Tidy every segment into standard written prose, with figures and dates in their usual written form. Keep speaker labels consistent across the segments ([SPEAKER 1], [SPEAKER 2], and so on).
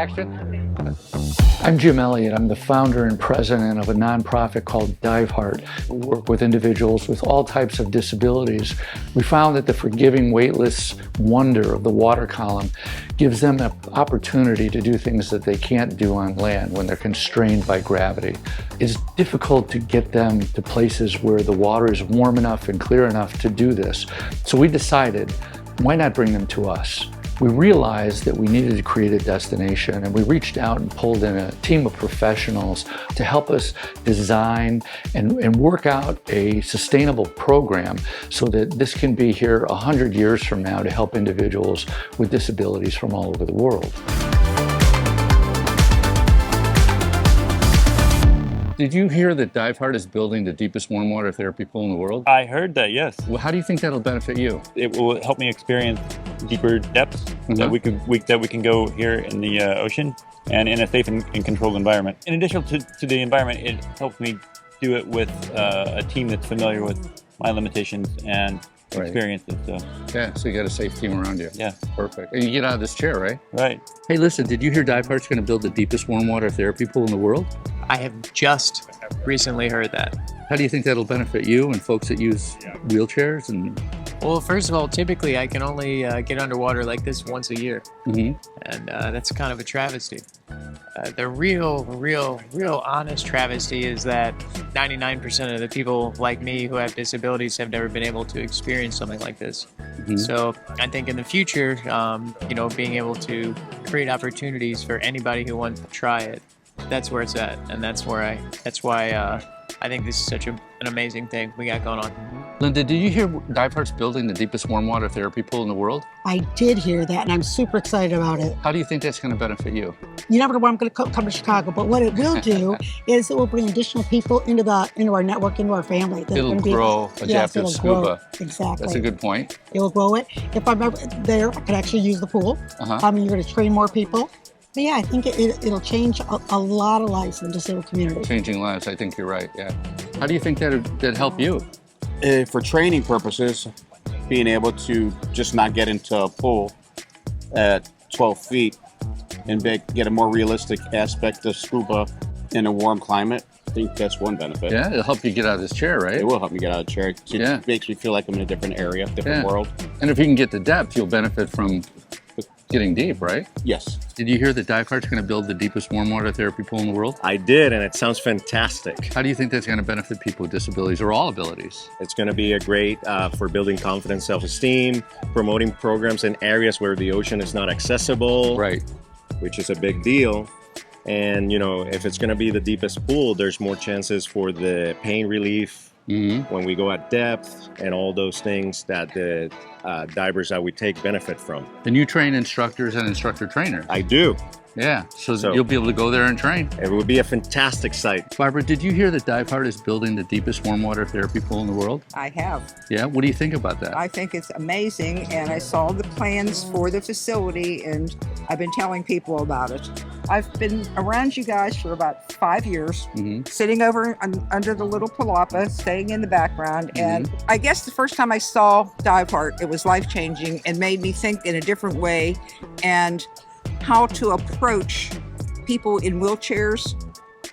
[SPEAKER 1] action.
[SPEAKER 2] I'm Jim Elliott. I'm the founder and president of a nonprofit called Diveheart. We work with individuals with all types of disabilities. We found that the forgiving, weightless wonder of the water column gives them an opportunity to do things that they can't do on land when they're constrained by gravity. It's difficult to get them to places where the water is warm enough and clear enough to do this. So we decided, why not bring them to us? We realized that we needed to create a destination, and we reached out and pulled in a team of professionals to help us design and work out a sustainable program so that this can be here 100 years from now to help individuals with disabilities from all over the world. Did you hear that Diveheart is building the deepest warm water therapy pool in the world?
[SPEAKER 3] I heard that, yes.
[SPEAKER 2] Well, how do you think that'll benefit you?
[SPEAKER 3] It will help me experience deeper depths that we can go here in the ocean and in a safe and controlled environment. In addition to the environment, it helps me do it with a team that's familiar with my limitations and experiences. So.
[SPEAKER 2] Yeah, so you got a safe team around you.
[SPEAKER 3] Yeah.
[SPEAKER 2] Perfect. And you get out of this chair, right?
[SPEAKER 3] Right.
[SPEAKER 2] Hey, listen, did you hear Diveheart's going to build the deepest warm water therapy pool in the world?
[SPEAKER 4] I have just recently heard that.
[SPEAKER 2] How do you think that'll benefit you and folks that use wheelchairs? And
[SPEAKER 4] Well, first of all, typically I can only get underwater like this once a year. And that's kind of a travesty. The real honest travesty is that 99% of the people like me who have disabilities have never been able to experience something like this. So I think in the future, you know, being able to create opportunities for anybody who wants to try it, that's where it's at, and that's why I think this is such an amazing thing we got going on.
[SPEAKER 2] Linda, did you hear Diveheart's building the deepest warm water therapy pool in the world?
[SPEAKER 5] I did hear that, and I'm super excited about it.
[SPEAKER 2] How do you think that's going to benefit you?
[SPEAKER 5] You never know where I'm going to come to Chicago, but what it will do is it will bring additional people into our network, into our family.
[SPEAKER 2] It'll grow adaptive scuba.
[SPEAKER 5] Exactly.
[SPEAKER 2] That's a good point.
[SPEAKER 5] It will grow it. If I'm ever there, I could actually use the pool. I mean, you're going to train more people. But yeah, I think it'll change a lot of lives in the disabled community.
[SPEAKER 2] Changing lives, I think you're right, yeah. How do you think that'd help you?
[SPEAKER 6] For training purposes, being able to just not get into a pool at 12 feet and get a more realistic aspect of scuba in a warm climate, I think that's one benefit.
[SPEAKER 2] Yeah, it'll help you get out of this chair, right?
[SPEAKER 6] It will help me get out of the chair. It makes me feel like I'm in a different area, different world.
[SPEAKER 2] And if you can get to depth, you'll benefit from getting deep, right?
[SPEAKER 6] Yes.
[SPEAKER 2] Did you hear that Diveheart's going to build the deepest warm water therapy pool in the world?
[SPEAKER 7] I did, and it sounds fantastic.
[SPEAKER 2] How do you think that's going to benefit people with disabilities or all abilities?
[SPEAKER 7] It's going to be a great for building confidence, self-esteem, promoting programs in areas where the ocean is not accessible,
[SPEAKER 2] right?
[SPEAKER 7] Which is a big deal. And you know, if it's going to be the deepest pool, there's more chances for the pain relief when we go at depth and all those things that the divers that we take benefit from.
[SPEAKER 2] And you train instructors and instructor trainers.
[SPEAKER 7] I do.
[SPEAKER 2] Yeah, so you'll be able to go there and train.
[SPEAKER 7] It would be a fantastic site.
[SPEAKER 2] Barbara, did you hear that Diveheart is building the deepest warm water therapy pool in the world?
[SPEAKER 8] I have.
[SPEAKER 2] Yeah, what do you think about that?
[SPEAKER 8] I think it's amazing, and I saw the plans for the facility, and I've been telling people about it. I've been around you guys for about 5 years, sitting over under the little palapa, staying in the background, and I guess the first time I saw Diveheart, it was life-changing and made me think in a different way, and how to approach people in wheelchairs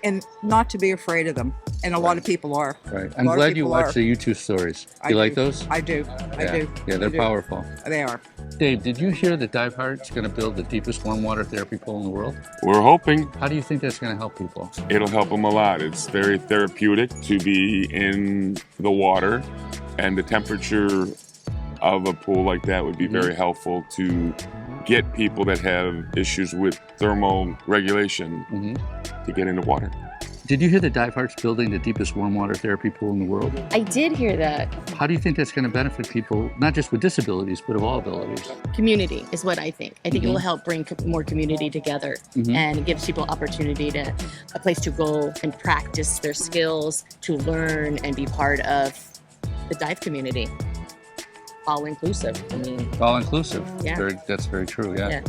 [SPEAKER 8] and not to be afraid of them. And a lot of people are.
[SPEAKER 2] Right. I'm glad you watched the YouTube stories. You like those?
[SPEAKER 8] I do. I do.
[SPEAKER 2] Yeah, they're powerful.
[SPEAKER 8] They are.
[SPEAKER 2] Dave, did you hear that Diveheart's going to build the deepest warm water therapy pool in the world?
[SPEAKER 1] We're hoping.
[SPEAKER 2] How do you think that's going to help people?
[SPEAKER 1] It'll help them a lot. It's very therapeutic to be in the water, and the temperature of a pool like that would be very helpful to get people that have issues with thermal regulation to get into water.
[SPEAKER 2] Did you hear that Diveheart's building the deepest warm water therapy pool in the world?
[SPEAKER 9] I did hear that.
[SPEAKER 2] How do you think that's going to benefit people, not just with disabilities, but of all abilities?
[SPEAKER 9] Community is what I think. I think it will help bring more community together and it gives people opportunity to a place to go and practice their skills, to learn and be part of the dive community. All inclusive. I mean,
[SPEAKER 2] all inclusive.
[SPEAKER 9] Yeah.
[SPEAKER 2] That's very true. Yeah.